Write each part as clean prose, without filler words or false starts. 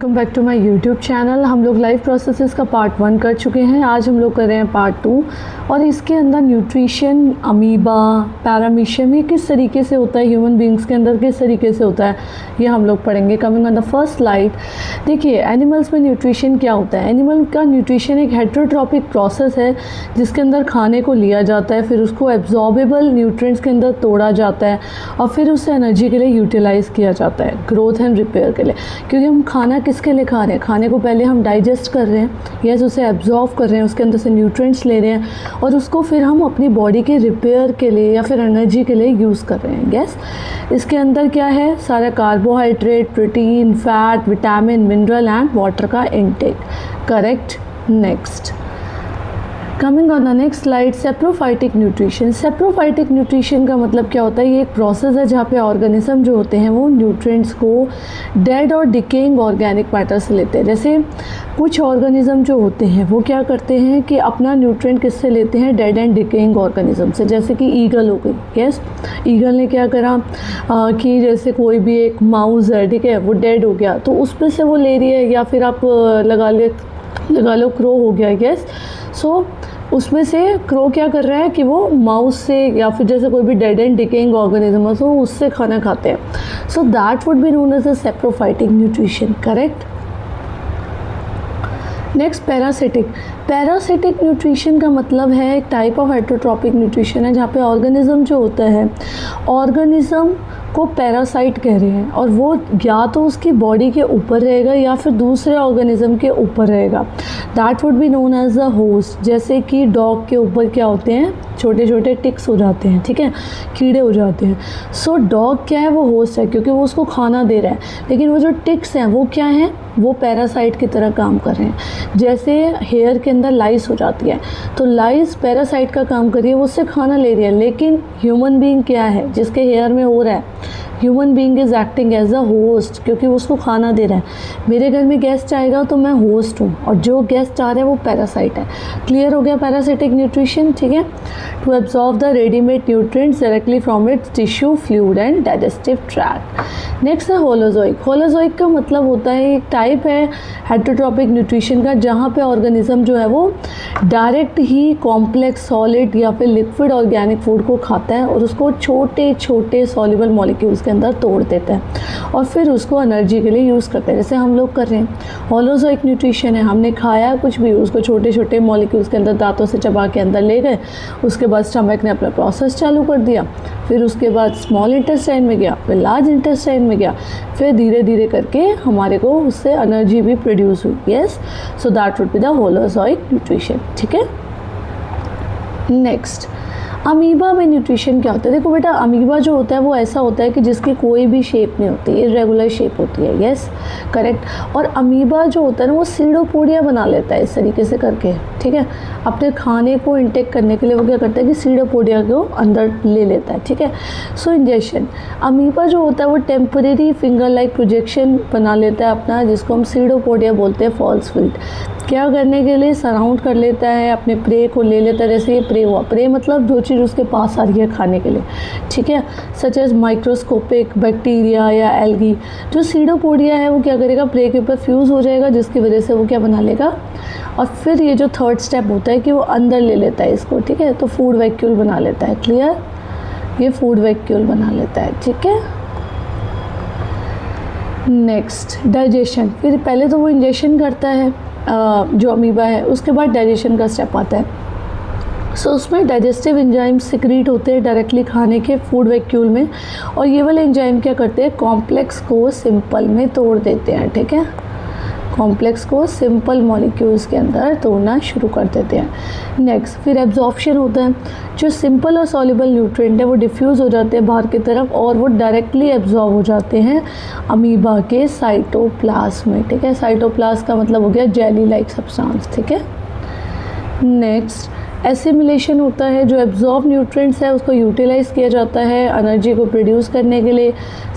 Welcome back to my YouTube channel. हम लोग life processes का पार्ट 1 कर चुके हैं। आज हम लोग कर रहे हैं पार्ट 2 और इसके अंदर न्यूट्रिशन, अमीबा, पैरामीशियम, ये किस तरीके से होता है, ह्यूमन बींग्स के अंदर किस तरीके से होता है, ये हम लोग पढ़ेंगे। Coming on the first slide, देखिए एनिमल्स में न्यूट्रिशन क्या होता है। एनिमल का न्यूट्रिशन एक हेटेरोट्रॉपिक प्रोसेस है जिसके अंदर खाने को लिया जाता है, फिर उसको एब्जॉर्बेबल न्यूट्रिएंट्स के अंदर तोड़ा जाता है और फिर उसे एनर्जी के लिए यूटिलाइज़ किया जाता है, ग्रोथ एंड रिपेयर के लिए। क्योंकि हम खाना किसके लिए खा रहे हैं, खाने को पहले हम डाइजेस्ट कर रहे हैं, यस, उसे एब्जॉर्ब कर रहे हैं, उसके अंदर से न्यूट्रिएंट्स ले रहे हैं और उसको फिर हम अपनी बॉडी के रिपेयर के लिए या फिर एनर्जी के लिए यूज़ कर रहे हैं। यस, इसके अंदर क्या है, सारा carbohydrate, protein, fat, vitamin, mineral and water का intake. Correct. Next, coming on the next slide, saprophytic nutrition. Saprophytic nutrition का मतलब क्या होता है, ये एक प्रोसेस है जहाँ पे ऑर्गेनिज्म जो होते हैं वो न्यूट्रिएंट्स को डेड और डिकेइंग ऑर्गेनिक मैटर से लेते हैं। जैसे कुछ ऑर्गेनिज्म जो होते हैं वो क्या करते हैं कि अपना न्यूट्रिएंट किससे लेते हैं, डेड एंड डिकेइंग ऑर्गेनिज्म से। जैसे कि ईगल हो गई, यस, ईगल ने क्या करा कि जैसे कोई भी एक माउस है, ठीक है, वो डेड हो गया तो उसमें से वो ले रही है, या फिर आप लगा लो क्रो हो गया, यस। सो उसमें से क्रो क्या कर रहा है कि वो माउस से या फिर जैसे कोई भी डेड एंड डिकेइंग ऑर्गेनिज्म है तो उससे खाना खाते हैं। So that would be known as a saprophytic nutrition. Correct. Next, parasitic. Parasitic nutrition का मतलब है एक टाइप ऑफ हेटेरोट्रॉपिक न्यूट्रिशन है जहाँ पे ऑर्गेनिज्म जो होता है, ऑर्गेनिज्म को पैरासाइट कह रहे हैं और वो या तो उसकी बॉडी के ऊपर रहेगा या फिर दूसरे ऑर्गेनिज्म के ऊपर रहेगा। That would be known as a host. जैसे कि डॉग के ऊपर क्या होते हैं, छोटे छोटे टिक्स हो जाते हैं, ठीक है, कीड़े हो जाते हैं। सो डॉग क्या है, वो होस्ट है क्योंकि वो उसको खाना दे रहा है, लेकिन वो जो टिक्स हैं वो क्या हैं, वो पैरासाइट की तरह काम कर रहे हैं। जैसे हेयर के अंदर लाइस हो जाती है तो लाइस पैरासाइट का काम कर रही है, वो उससे खाना ले रही है। लेकिन ह्यूमन बीइंग क्या है, जिसके हेयर में हो रहा है, human being is acting as a host क्योंकि वो उसको खाना दे रहा है। मेरे घर में गेस्ट आएगा तो मैं होस्ट हूँ और जो गेस्ट आ रहा है वो पैरासाइट है। क्लियर हो गया पैरासिटिक न्यूट्रिशन, ठीक है। To absorb the readymade nutrients directly from its tissue, fluid and digestive tract. Next है होलोजोइक। होलोजोइक का मतलब होता है एक टाइप है हेटेरोट्रॉपिक न्यूट्रिशन का जहाँ पे ऑर्गेनिज्म जो है वो डायरेक्ट ही कॉम्प्लेक्स, सॉलिड या फिर लिक्विड ऑर्गेनिक फूड को खाता है और उसको छोटे छोटे सॉल्युबल मॉलिक्यूल्स के अंदर तोड़ देता है और फिर उसको एनर्जी के लिए यूज़ करते हैं, जैसे हम लोग कर रहे हैं। होलोजोइक न्यूट्रिशन है, हमने खाया कुछ भी, उसको छोटे छोटे मॉलिक्यूल्स के अंदर दांतों से चबा के अंदर ले गए, उसके बाद स्टमक ने अपना प्रोसेस चालू कर दिया, फिर उसके बाद स्मॉल इंटेस्टाइन में गया, फिर लार्ज इंटेस्टाइन में गया, फिर धीरे धीरे करके हमारे को उससे एनर्जी भी प्रोड्यूस हुई। Yes, so that would be the holozoic nutrition, ठीक है। नेक्स्ट, अमीबा में न्यूट्रिशन क्या होता है। देखो बेटा, अमीबा जो होता है वो ऐसा होता है कि जिसकी कोई भी शेप नहीं होती, इरेगुलर शेप होती है। Yes, correct. और अमीबा जो होता है ना वो सीडोपोडिया बना लेता है इस तरीके से करके, ठीक है। अपने खाने को इंटेक करने के लिए वो क्या करता है कि सीडोपोडिया को अंदर ले लेता है, ठीक है। सो इंजेक्शन, अमीबा जो होता है वो टेम्परेरी फिंगर लाइक प्रोजेक्शन बना लेता है अपना, जिसको हम सीडोपोडिया बोलते हैं, फॉल्स फिल्ट। क्या करने के लिए, सराउंड कर लेता है, अपने प्रे को ले लेता है। जैसे ये प्रे हुआ, प्रे मतलब जो चीज़ उसके पास आ रही है खाने के लिए, ठीक है, सच एज माइक्रोस्कोपिक बैक्टीरिया या एल्गी। जो सीडोपोडिया है वो क्या करेगा, प्रे के ऊपर फ्यूज़ हो जाएगा, जिसकी वजह से वो क्या बना लेगा, और फिर ये जो थर्ड स्टेप होता है कि वो अंदर ले लेता है इसको, ठीक है, तो फूड वैक्यूल बना लेता है। क्लियर, ये फूड वैक्यूल बना लेता है, ठीक है। Next, digestion. फिर पहले तो वो इंजेक्शन करता है जो अमीबा है, उसके बाद डाइजेशन का स्टेप आता है। सो उसमें डाइजेस्टिव एंजाइम सिक्रीट होते हैं डायरेक्टली खाने के फूड वैक्यूल में, और ये वाले एंजाइम क्या करते हैं, कॉम्प्लेक्स को सिंपल में तोड़ देते हैं, ठीक है, कॉम्प्लेक्स को सिंपल मॉलिक्यूल्स के अंदर तोड़ना शुरू कर देते हैं। नेक्स्ट, फिर एब्जॉर्प्शन होता है। जो सिंपल और सॉल्युबल न्यूट्रिएंट है वो डिफ्यूज़ हो जाते हैं बाहर की तरफ और वो डायरेक्टली एब्जॉर्ब हो जाते हैं अमीबा के साइटोप्लाज्म में, ठीक है। साइटोप्लाज्म का मतलब हो गया जेली लाइक सब्सटेंस, ठीक है। नेक्स्ट, एसिमिलेशन होता है। जो एब्जॉर्ब न्यूट्रिएंट्स है उसको यूटिलाइज़ किया जाता है एनर्जी को प्रोड्यूस करने के लिए,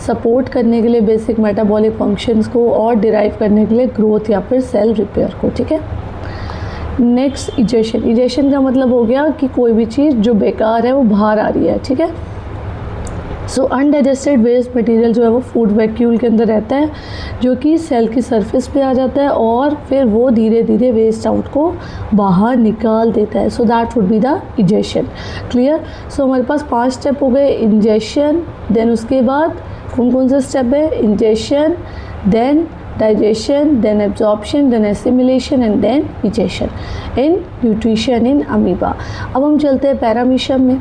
सपोर्ट करने के लिए बेसिक मेटाबॉलिक फंक्शंस को, और डिराइव करने के लिए ग्रोथ या फिर सेल रिपेयर को, ठीक है। Next, egestion. इजेशन का मतलब हो गया कि कोई भी चीज़ जो बेकार है वो बाहर आ रही है, ठीक है। सो अनडाइजेस्टेड वेस्ट मटेरियल जो है वो फूड वैक्यूल के अंदर रहता है, जो कि सेल की सरफेस पे आ जाता है और फिर वो धीरे धीरे वेस्ट आउट को बाहर निकाल देता है. So that would be the injection. Clear. So हमारे पास 5 स्टेप हो गए. इंजेक्शन, देन उसके बाद कौन कौन से स्टेप है? Ingestion, then digestion, then absorption, then assimilation and then ejection in nutrition in amoeba. अब हम चलते हैं पैरामीशियम में.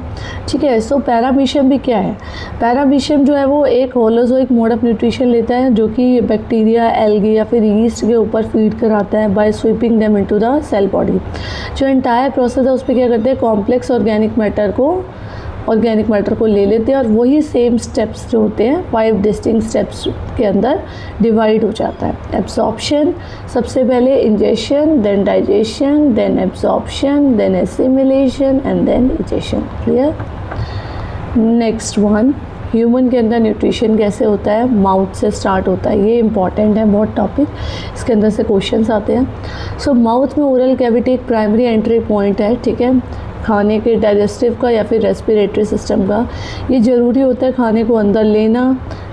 ठीक है. सो पैरामीशियम भी क्या है? पैरामीशियम जो है वो एक होलोजोइक मोड ऑफ न्यूट्रिशन लेता है, जो कि बैक्टीरिया, एल्गी या फिर यीस्ट के ऊपर फीड कराता है by sweeping them into the cell body. जो एंटायर प्रोसेस है उस पर क्या करते हैं? कॉम्प्लेक्स ऑर्गेनिक मैटर को ले लेते हैं और वही सेम स्टेप्स जो होते हैं 5 डिस्टिंक्ट स्टेप्स के अंदर डिवाइड हो जाता है. एब्जॉर्प्शन, सबसे पहले ingestion, then digestion, then absorption, then assimilation and then egestion. Clear. Next one, human के अंदर न्यूट्रिशन कैसे होता है? माउथ से स्टार्ट होता है. ये इंपॉर्टेंट है बहुत टॉपिक, इसके अंदर से क्वेश्चंस आते हैं. सो माउथ में ओरल कैविटी एक प्राइमरी एंट्री पॉइंट है. ठीक है. खाने के डाइजेस्टिव का या फिर रेस्पिरेटरी सिस्टम का ये ज़रूरी होता है खाने को अंदर लेना,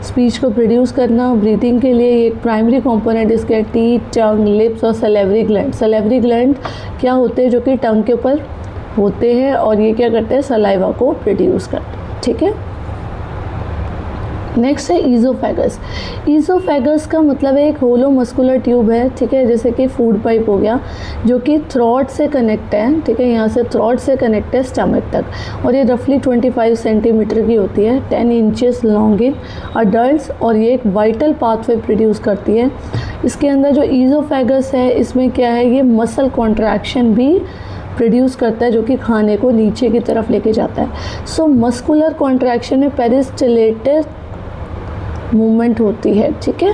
स्पीच को प्रोड्यूस करना, ब्रीथिंग के लिए ये एक प्राइमरी कंपोनेंट इसके टीथ, टंग, लिप्स और सलेवरी ग्लैंड. सलेवरी ग्लैंड क्या होते हैं? जो कि टंग के ऊपर होते हैं और ये क्या करते हैं? सलाइवा को प्रोड्यूस करते हैं. ठीक है. नेक्स्ट है ईज़ोफेगस. ईज़ोफेगस का मतलब है एक होलो मस्कुलर ट्यूब है. ठीक है. जैसे कि फूड पाइप हो गया, जो कि थ्रोट से कनेक्ट है. ठीक है. यहाँ से थ्रोट से कनेक्ट है स्टमक तक और ये रफली 25 सेंटीमीटर की होती है, 10 इंचेस लॉन्ग इन अडल्ट्स, और ये एक वाइटल पाथवे प्रोड्यूस करती है. इसके अंदर जो ईज़ोफेगस है इसमें क्या है? ये मसल कॉन्ट्रैक्शन भी प्रोड्यूस करता है, जो कि खाने को नीचे की तरफ लेके जाता है. सो मस्कुलर कॉन्ट्रैक्शन में पेरिस्टिलेटेड मूवमेंट होती है. ठीक है.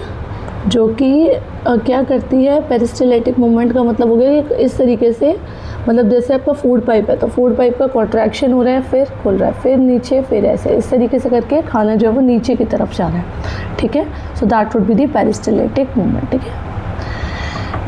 जो कि क्या करती है? पेरिस्टिलेटिक मूवमेंट का मतलब हो गया कि इस तरीके से, मतलब जैसे आपका फूड पाइप है तो फूड पाइप का कॉन्ट्रैक्शन हो रहा है, फिर खुल रहा है, फिर नीचे, फिर ऐसे, इस तरीके से करके खाना जो है वो नीचे की तरफ जा रहा है. ठीक है. So that would be the peristaltic movement. ठीक है.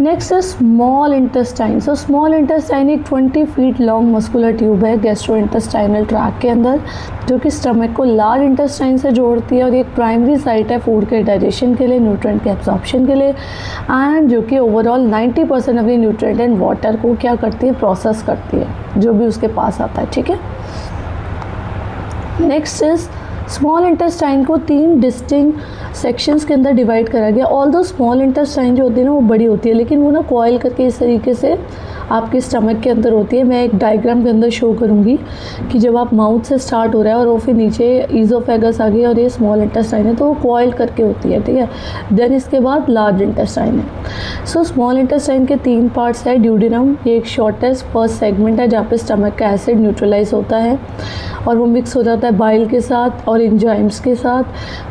नेक्स्ट है small intestine. So small intestine एक 20 फीट लॉन्ग मस्कुलर ट्यूब है गैस्ट्रो इंटेस्टाइनल ट्रैक के अंदर, जो कि स्टमक को लार्ज इंटेस्टाइन से जोड़ती है और एक प्राइमरी साइट है फूड के डाइजेशन के लिए, न्यूट्रिएंट के एब्जॉर्प्शन के लिए, एंड जो कि overall 90% of the nutrient and water को क्या करती है? प्रोसेस करती है, जो भी उसके पास आता है. ठीक है. नेक्स्ट इज स्मॉल इंटेस्टाइन को 3 डिस्टिंक्ट सेक्शंस के अंदर डिवाइड करा गया. ऑल दो स्मॉल इंटेस्टाइन जो होती है ना वो बड़ी होती है, लेकिन वो ना कॉइल करके इस तरीके से आपके स्टमक के अंदर होती है. मैं एक डायग्राम के अंदर शो करूँगी कि जब आप माउथ से स्टार्ट हो रहा है और वो फिर नीचे ईज़ोफेगस आ गया और ये स्मॉल इंटेस्टाइन है, तो वो कॉइल करके होती है. ठीक है. देन इसके बाद लार्ज इंटेस्टाइन है. सो स्मॉल इंटेस्टाइन के 3 पार्ट्स है. ड्यूडेनम, ये एक शॉर्टेस्ट फर्स्ट सेगमेंट है जहाँ पे स्टमक का एसिड न्यूट्रलाइज होता है और वो मिक्स हो जाता है बाइल के साथ और एंजाइम्स के साथ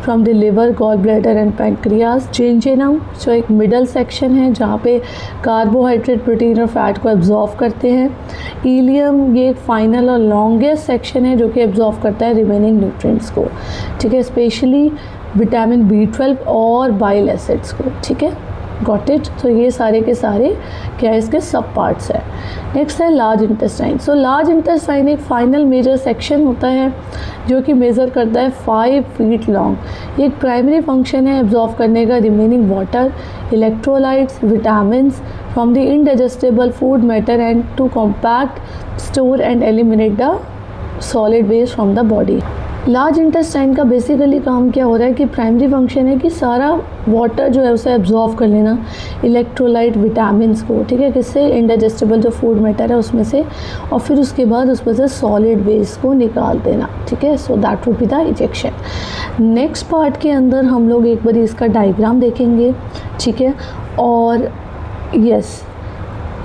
from the liver, gall bladder and pancreas. Jejunum जो एक मिडल सेक्शन है जहाँ पे कार्बोहाइड्रेट, प्रोटीन और फैट को एब्जॉर्व करते हैं. इलियम ये एक फाइनल और लॉन्गेस्ट सेक्शन है जो कि एब्जॉर्व करता है रिमेनिंग न्यूट्रिएंट्स को. ठीक है. स्पेशली विटामिन B12 और बाइल एसिड्स को. ठीक है. Got it. तो ये सारे के सारे क्या है? इसके सब पार्ट्स है. नेक्स्ट है large intestine. So large intestine एक फाइनल मेजर सेक्शन होता है जो कि मेज़र करता है 5 फीट लॉन्ग. ये एक प्राइमरी फंक्शन है एब्जॉर्व करने का remaining water, electrolytes, vitamins from the indigestible food matter and to compact, store and eliminate the solid waste from the body. Large intestine का बेसिकली काम क्या हो रहा है कि प्राइमरी फंक्शन है कि सारा वाटर जो है उसे एब्जॉर्व कर लेना, इलेक्ट्रोलाइट, विटामिन्स को. ठीक है. किससे? इनडाइजेस्टेबल जो फूड मैटर है उसमें से, और फिर उसके बाद उसमें से सॉलिड वेस्ट को निकाल देना. ठीक है. So that would be the ejection. Next part के अंदर हम लोग एक बार इसका डायग्राम देखेंगे. ठीक है. और यस,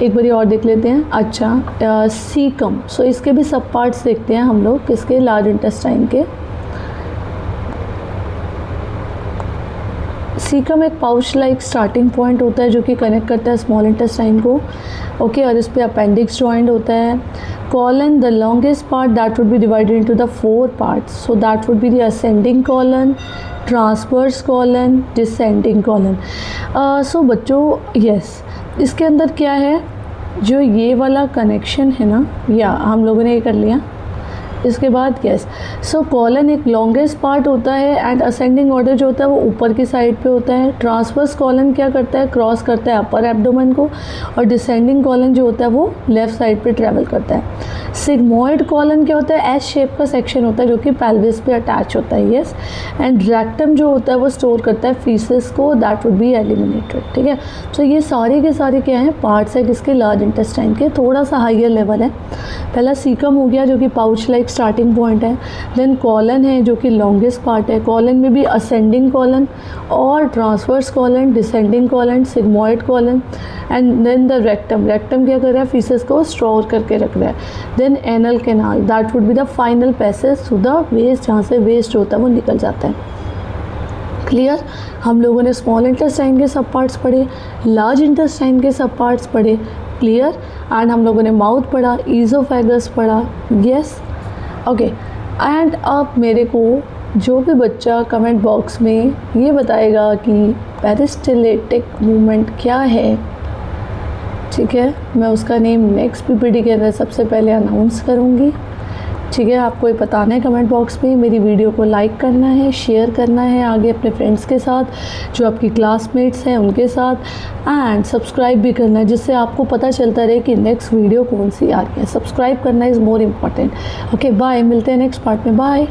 एक बारी और देख लेते हैं. अच्छा, सीकम. सो इसके भी सब पार्ट्स देखते हैं हम लोग किसके? लार्ज इंटेस्टाइन के. सीकम एक पाउच लाइक स्टार्टिंग पॉइंट होता है जो कि कनेक्ट करता है स्मॉल इंटेस्टाइन को. ओके. और इस पे अपेंडिक्स जॉइंट होता है. Colon, the longest part that would be divided into the 4 parts. So that would be the ascending colon, transverse colon, descending colon. So बच्चों, यस, इसके अंदर क्या है? जो ये वाला कनेक्शन है ना, या हम लोगों ने ये कर लिया, इसके बाद यस, सो कॉलन एक लॉन्गेस्ट पार्ट होता है एंड असेंडिंग ऑर्डर जो होता है वो ऊपर की साइड पे होता है। ट्रांसवर्स कॉलन क्या करता है, क्रॉस करता है अपर एब्डोमेन को, और डिसेंडिंग कॉलन जो होता है वो लेफ्ट साइड पे ट्रेवल करता है। सिग्मोइड कॉलन क्या होता है, एस शेप का सेक्शन होता है जो कि पेल्विस पे अटैच होता है, यस। एंड रेक्टम जो होता है वो स्टोर करता है फीसेस को, दैट वुड बी एलिमिनेटेड, ठीक है। तो ये सारे के सारे क्या हैं, पार्ट्स है किसके, लार्ज इंटेस्टाइन के। थोड़ा सा हाइयर लेवल है, पहला सीकम हो गया जो कि पाउच लाइक स्टार्टिंग पॉइंट है, देन कॉलन है जो कि लॉन्गेस्ट पार्ट है। कॉलन में भी असेंडिंग कॉलन और transverse colon, descending colon, sigmoid colon, and then the rectum. Rectum क्या कर रहा है, फीसेस को स्टोर करके रख रहा है। Then anal canal, that would be the final passage to the waste, जहाँ से वेस्ट होता है वो निकल जाता है। क्लियर, हम लोगों ने स्मॉल इंटेस्टाइन के सब पार्ट्स पढ़े, लार्ज इंटेस्टाइन के सब पार्ट्स पढ़े, क्लियर। एंड हम लोगों ने माउथ पढ़ा, ईज़ोफेगस पढ़ा, यस, ओके। एंड अब मेरे को जो भी बच्चा कमेंट बॉक्स में ये बताएगा कि पेरिस्टैलिटिक मूवमेंट क्या है, ठीक है, मैं उसका नेम नेक्स्ट पीपीटी के अंदर सबसे पहले अनाउंस करूँगी, ठीक है। आपको ये बताना है कमेंट बॉक्स में, मेरी वीडियो को लाइक करना है, शेयर करना है आगे अपने फ्रेंड्स के साथ, जो आपकी क्लासमेट्स हैं उनके साथ, एंड सब्सक्राइब भी करना है जिससे आपको पता चलता रहे कि नेक्स्ट वीडियो कौन सी आ रही है। सब्सक्राइब करना is more important. Okay bye, मिलते हैं नेक्स्ट पार्ट में, बाय।